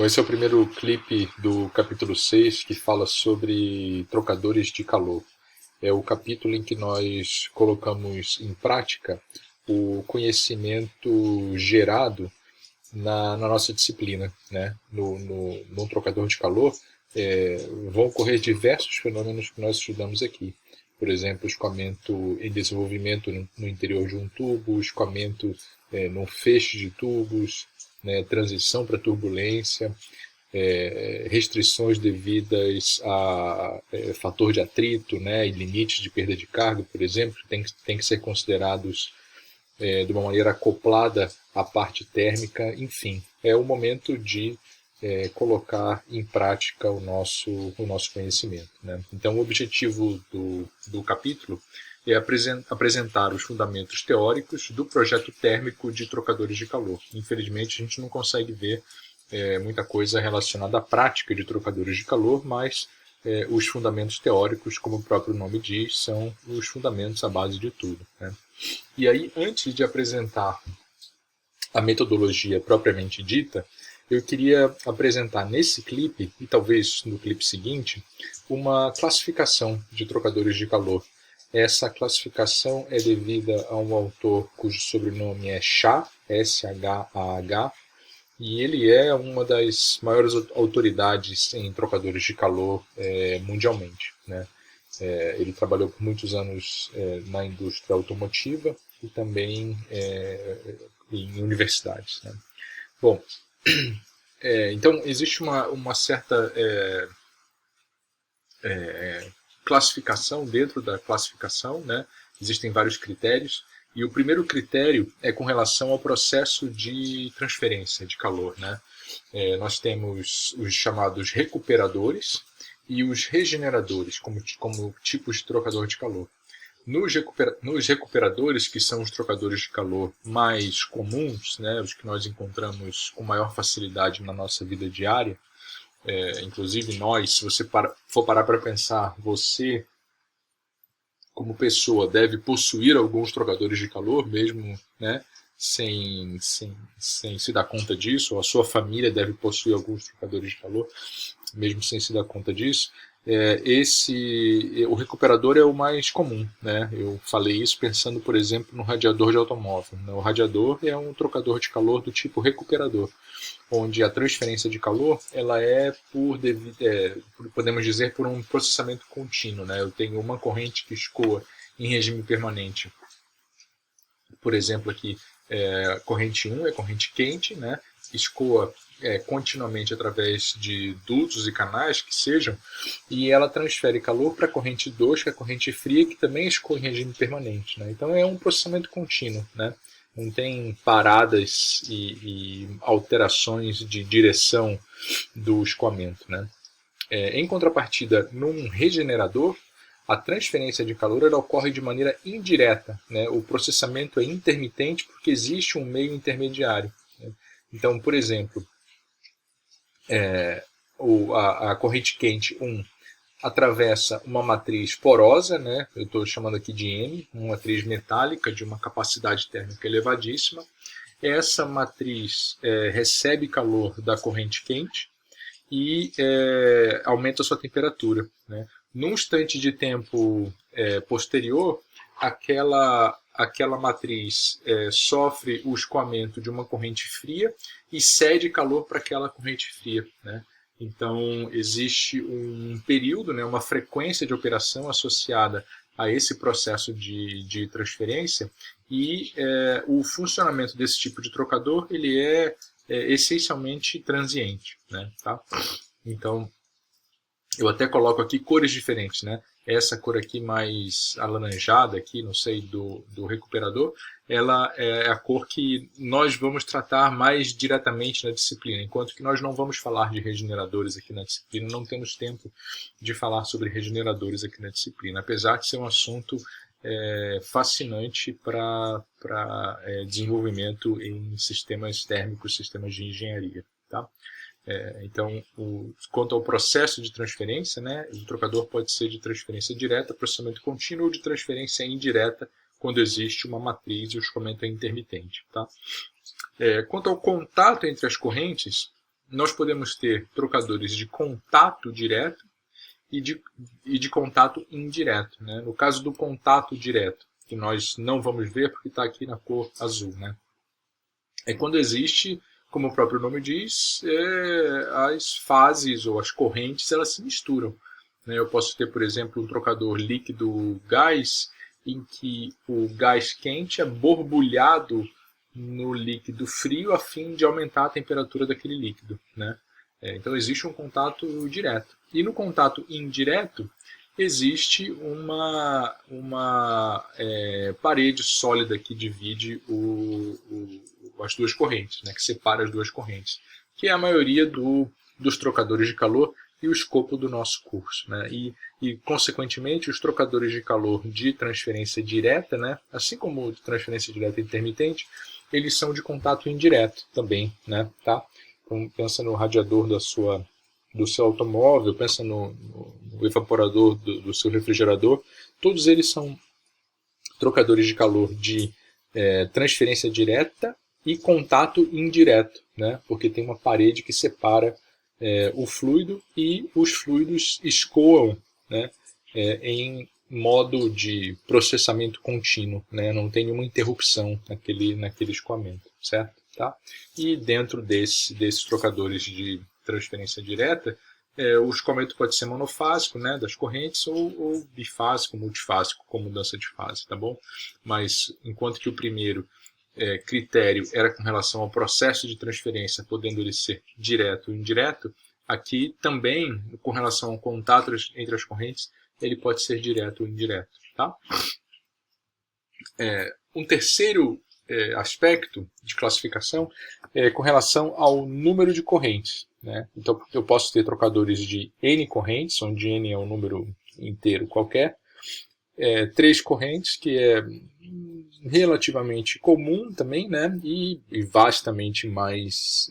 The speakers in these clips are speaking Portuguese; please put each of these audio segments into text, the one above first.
Esse é o primeiro clipe do capítulo 6 que fala sobre trocadores de calor. É o capítulo em que nós colocamos em prática o conhecimento gerado na nossa disciplina, né? No trocador de calor vão ocorrer diversos fenômenos que nós estudamos aqui. Por exemplo, escoamento em desenvolvimento no interior de um tubo, escoamento num feixe de tubos, né, transição para turbulência, restrições devidas a fator de atrito, né, e limites de perda de carga, por exemplo, tem que ser considerados de uma maneira acoplada à parte térmica. Enfim, é o momento de colocar em prática o nosso conhecimento, né? Então, o objetivo do capítulo é apresentar os fundamentos teóricos do projeto térmico de trocadores de calor. Infelizmente, a gente não consegue ver muita coisa relacionada à prática de trocadores de calor, mas os fundamentos teóricos, como o próprio nome diz, são os fundamentos à base de tudo, né? E aí, antes de apresentar a metodologia propriamente dita, eu queria apresentar nesse clipe, e talvez no clipe seguinte, uma classificação de trocadores de calor. Essa classificação é devida a um autor cujo sobrenome é Shah, S-H-A-H, e ele é uma das maiores autoridades em trocadores de calor mundialmente, né? Ele trabalhou por muitos anos na indústria automotiva e também em universidades, né? Bom, então existe uma certa classificação dentro da classificação, né? Existem vários critérios, e o primeiro critério é com relação ao processo de transferência de calor, né? Nós temos os chamados recuperadores e os regeneradores como tipos de trocador de calor. Nos recuperadores, que são os trocadores de calor mais comuns, né, os que nós encontramos com maior facilidade na nossa vida diária, inclusive nós, se você for parar para pensar, você, como pessoa, deve possuir alguns trocadores de calor, mesmo, né, sem se dar conta disso, ou a sua família deve possuir alguns trocadores de calor, mesmo sem se dar conta disso. O recuperador é o mais comum, né? Eu falei isso pensando, por exemplo, no radiador de automóvel. O radiador é um trocador de calor do tipo recuperador, onde a transferência de calor ela podemos dizer, por um processamento contínuo, né? Eu tenho uma corrente que escoa em regime permanente. Por exemplo, aqui, corrente 1 é corrente quente, né? Escoa continuamente através de dutos e canais que sejam, e ela transfere calor para a corrente 2, que é a corrente fria, que também escoa em regime permanente, né? Então é um processamento contínuo, né? Não tem paradas e alterações de direção do escoamento, né? Em contrapartida, num regenerador, a transferência de calor ela ocorre de maneira indireta, né? O processamento é intermitente porque existe um meio intermediário, né? Então, por exemplo, a corrente quente 1 atravessa uma matriz porosa, né? Eu estou chamando aqui de M, uma matriz metálica de uma capacidade térmica elevadíssima. Essa matriz recebe calor da corrente quente e aumenta a sua temperatura, né? Num instante de tempo posterior, aquela matriz sofre o escoamento de uma corrente fria e cede calor para aquela corrente fria, né? Então, existe um período, né, uma frequência de operação associada a esse processo de transferência, e o funcionamento desse tipo de trocador ele é essencialmente transiente, né, tá? Então, eu até coloco aqui cores diferentes, né? Essa cor aqui mais alaranjada, aqui, não sei, do recuperador, ela é a cor que nós vamos tratar mais diretamente na disciplina, enquanto que nós não vamos falar de regeneradores aqui na disciplina, não temos tempo de falar sobre regeneradores aqui na disciplina, apesar de ser um assunto fascinante para desenvolvimento em sistemas térmicos, sistemas de engenharia, tá? Então, quanto ao processo de transferência, né, o trocador pode ser de transferência direta, processamento contínuo, ou de transferência indireta, quando existe uma matriz e o escoamento é intermitente, tá? Quanto ao contato entre as correntes, nós podemos ter trocadores de contato direto e de contato indireto, né? No caso do contato direto, que nós não vamos ver porque está aqui na cor azul, né? É quando existe, como o próprio nome diz, as fases ou as correntes elas se misturam, né? Eu posso ter, por exemplo, um trocador líquido-gás em que o gás quente é borbulhado no líquido frio a fim de aumentar a temperatura daquele líquido, né? Então existe um contato direto. E no contato indireto existe uma parede sólida que divide as duas correntes, né? Que separa as duas correntes, que é a maioria dos trocadores de calor e o escopo do nosso curso, né? E consequentemente, os trocadores de calor de transferência direta, né? Assim como o de transferência direta intermitente, eles são de contato indireto também, né? Tá? Então, pensa no radiador do seu automóvel, pensa no evaporador do seu refrigerador, todos eles são trocadores de calor de transferência direta e contato indireto, né? Porque tem uma parede que separa o fluido e os fluidos escoam, né? Em modo de processamento contínuo, né? Não tem nenhuma interrupção naquele escoamento, certo? Tá? E dentro desses trocadores de transferência direta, o escoamento pode ser monofásico, né, das correntes, ou bifásico, multifásico, com mudança de fase, tá bom? Mas enquanto que o primeiro critério era com relação ao processo de transferência, podendo ele ser direto ou indireto, aqui também, com relação ao contato entre as correntes, ele pode ser direto ou indireto, tá? Um terceiro aspecto de classificação com relação ao número de correntes, né? Então, eu posso ter trocadores de N correntes, onde N é um número inteiro qualquer, 3 correntes, que é relativamente comum também, né? E vastamente mais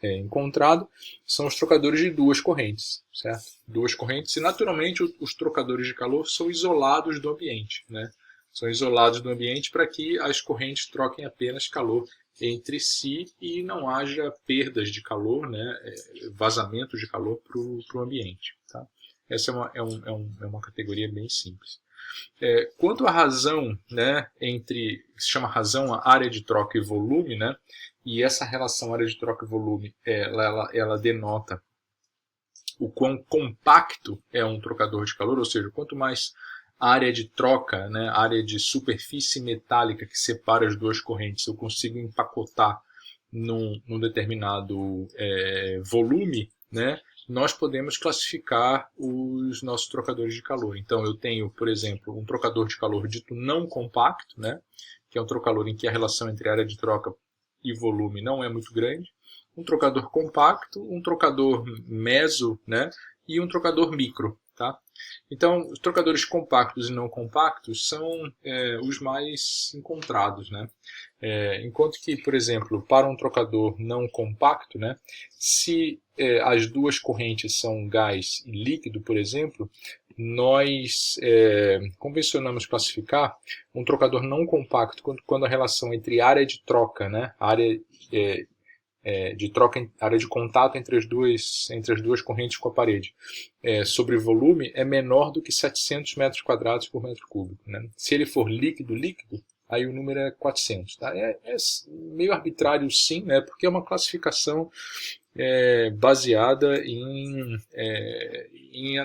encontrado, são os trocadores de 2 correntes, certo? 2 correntes, e naturalmente os trocadores de calor são isolados do ambiente, né? São isolados do ambiente para que as correntes troquem apenas calor entre si e não haja perdas de calor, né, vazamento de calor para o ambiente. Tá? Essa é uma categoria bem simples. Quanto à razão, né, se chama razão a área de troca e volume, né, e essa relação área de troca e volume ela denota o quão compacto é um trocador de calor, ou seja, quanto mais área de troca, né, área de superfície metálica que separa as duas correntes, eu consigo empacotar num determinado volume, né, nós podemos classificar os nossos trocadores de calor. Então eu tenho, por exemplo, um trocador de calor dito não compacto, né, que é um trocador em que a relação entre área de troca e volume não é muito grande, um trocador compacto, um trocador meso, né, e um trocador micro. Tá? Então, os trocadores compactos e não compactos são os mais encontrados, né? Enquanto que, por exemplo, para um trocador não compacto, né, se as duas correntes são gás e líquido, por exemplo, nós convencionamos classificar um trocador não compacto quando a relação entre área de troca, né, área de contato entre as duas correntes com a parede, sobre volume, é menor do que 700 metros quadrados por metro cúbico. Né? Se ele for líquido, aí o número é 400. Tá? É meio arbitrário, sim, né? Porque é uma classificação baseada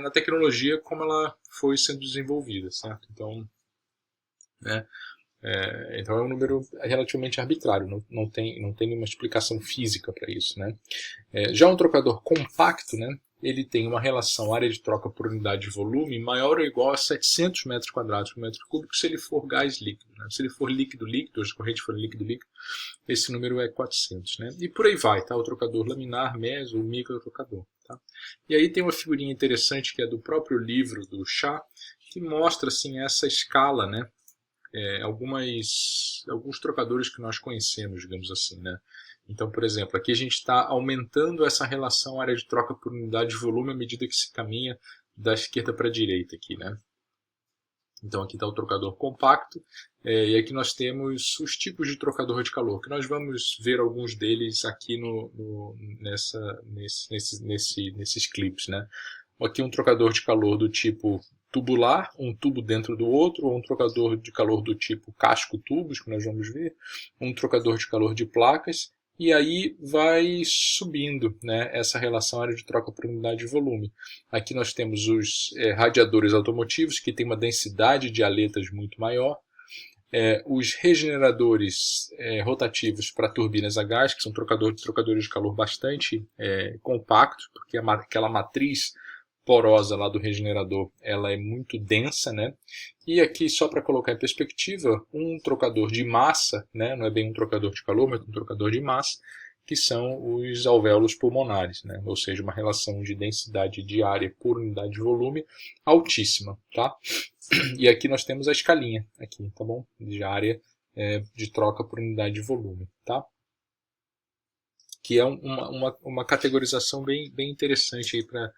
na tecnologia como ela foi sendo desenvolvida. Certo? Então, né? Então é um número relativamente arbitrário, não tem nenhuma explicação física para isso, né? Já um trocador compacto, né, ele tem uma relação área de troca por unidade de volume maior ou igual a 700 metros quadrados por metro cúbico se ele for gás líquido. Né? Se ele for líquido, as correntes forem líquido, esse número é 400. Né? E por aí vai, tá? O trocador laminar, meso, o microtrocador. Tá? E aí tem uma figurinha interessante que é do próprio livro do Chá, que mostra assim, essa escala, né? Alguns trocadores que nós conhecemos, digamos assim, né? Então, por exemplo, aqui a gente está aumentando essa relação área de troca por unidade de volume à medida que se caminha da esquerda para a direita aqui, né? Então aqui está o trocador compacto, e aqui nós temos os tipos de trocador de calor, que nós vamos ver alguns deles aqui nesses clips, né? Aqui um trocador de calor do tipo tubular, um tubo dentro do outro, ou um trocador de calor do tipo casco-tubos, que nós vamos ver, um trocador de calor de placas, e aí vai subindo, né, essa relação área de troca por unidade de volume. Aqui nós temos os radiadores automotivos, que tem uma densidade de aletas muito maior, os regeneradores rotativos para turbinas a gás, que são trocadores de calor bastante compactos, porque aquela matriz porosa lá do regenerador, ela é muito densa, né? E aqui, só para colocar em perspectiva, um trocador de massa, né? Não é bem um trocador de calor, mas um trocador de massa, que são os alvéolos pulmonares, né? Ou seja, uma relação de densidade de área por unidade de volume altíssima, tá? E aqui nós temos a escalinha, aqui, tá bom? De área de troca por unidade de volume, tá? Que é uma categorização bem interessante aí para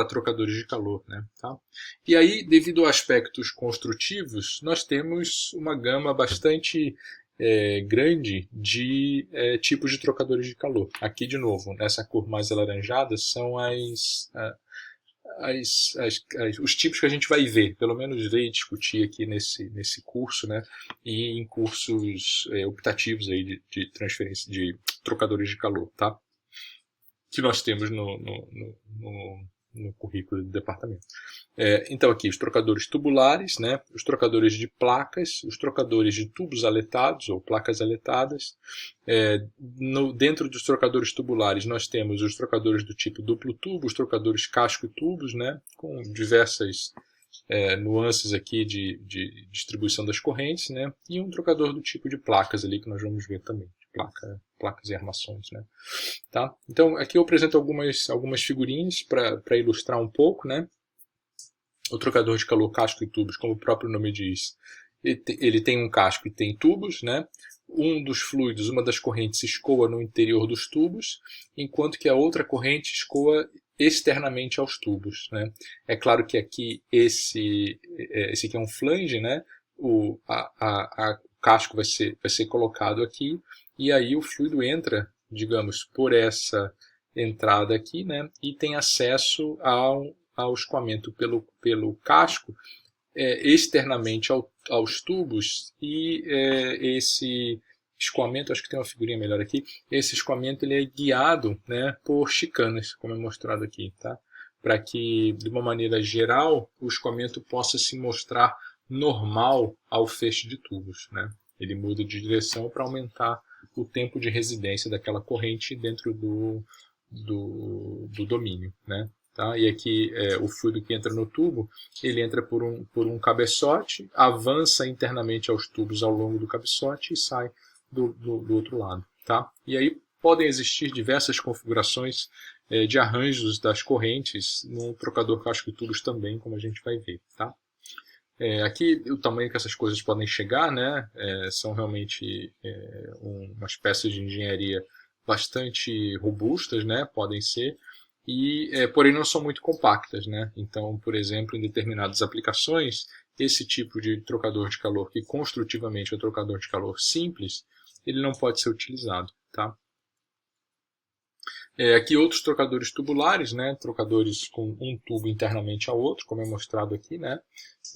trocadores de calor, né? Tá? E aí, devido a aspectos construtivos, nós temos uma gama bastante grande de tipos de trocadores de calor. Aqui, de novo, nessa cor mais alaranjada, são os tipos que a gente vai ver, pelo menos ver e discutir aqui nesse curso, né? E em cursos optativos aí de transferência de trocadores de calor, tá? Que nós temos no currículo do departamento. Então aqui os trocadores tubulares, né, os trocadores de placas, os trocadores de tubos aletados ou placas aletadas. Dentro dos trocadores tubulares nós temos os trocadores do tipo duplo tubo, os trocadores casco e tubos, né, com diversas nuances aqui de distribuição das correntes, né, e um trocador do tipo de placas ali que nós vamos ver também, placas e armações, né? Tá? Então aqui eu apresento algumas figurinhas para ilustrar um pouco, né? O trocador de calor casco e tubos, como o próprio nome diz, ele tem um casco e tem tubos, né? Um dos fluidos, uma das correntes escoa no interior dos tubos, enquanto que a outra corrente escoa externamente aos tubos, né? É claro que aqui esse aqui é um flange, né? O casco vai ser colocado aqui, e aí o fluido entra, digamos, por essa entrada aqui, né, e tem acesso ao escoamento pelo casco externamente aos tubos, e esse escoamento, acho que tem uma figurinha melhor aqui, esse escoamento ele é guiado, né, por chicanas, como é mostrado aqui, tá? Para que, de uma maneira geral, o escoamento possa se mostrar normal ao feixe de tubos, né? Ele muda de direção para aumentar o tempo de residência daquela corrente dentro do domínio, né? Tá? E aqui o fluido que entra no tubo, ele entra por um cabeçote, avança internamente aos tubos ao longo do cabeçote e sai do outro lado. Tá? E aí podem existir diversas configurações de arranjos das correntes no trocador casco e tubos também, como a gente vai ver. Tá? Aqui o tamanho que essas coisas podem chegar, né, são realmente umas peças de engenharia bastante robustas, né, podem ser, porém não são muito compactas, né? Então, por exemplo, em determinadas aplicações, esse tipo de trocador de calor, que construtivamente é um trocador de calor simples, ele não pode ser utilizado, tá? Aqui outros trocadores tubulares, né? Trocadores com um tubo internamente ao outro, como é mostrado aqui, né?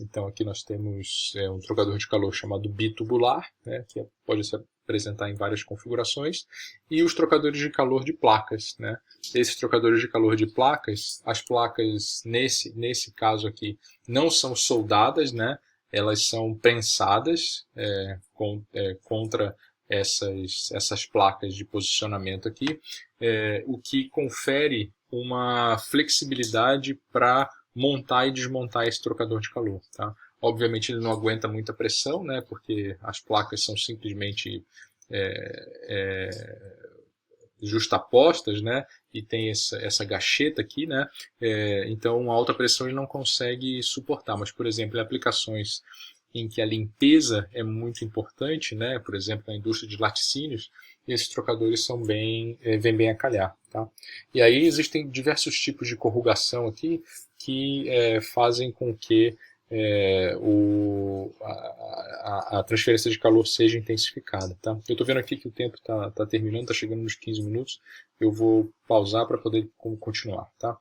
Então aqui nós temos um trocador de calor chamado bitubular, né? Que pode se apresentar em várias configurações, e os trocadores de calor de placas, né? Esses trocadores de calor de placas, as placas nesse caso aqui não são soldadas, né? Elas são prensadas contra essas placas de posicionamento aqui, o que confere uma flexibilidade para montar e desmontar esse trocador de calor. Tá? Obviamente ele não aguenta muita pressão, né, porque as placas são simplesmente justapostas, né, e tem essa gacheta aqui, né, então a alta pressão ele não consegue suportar. Mas, por exemplo, em aplicações em que a limpeza é muito importante, né? Por exemplo, na indústria de laticínios, esses trocadores vêm bem a calhar. Tá? E aí existem diversos tipos de corrugação aqui que fazem com que a transferência de calor seja intensificada. Tá? Eu estou vendo aqui que o tempo está terminando, está chegando nos 15 minutos. Eu vou pausar para poder continuar. Tá?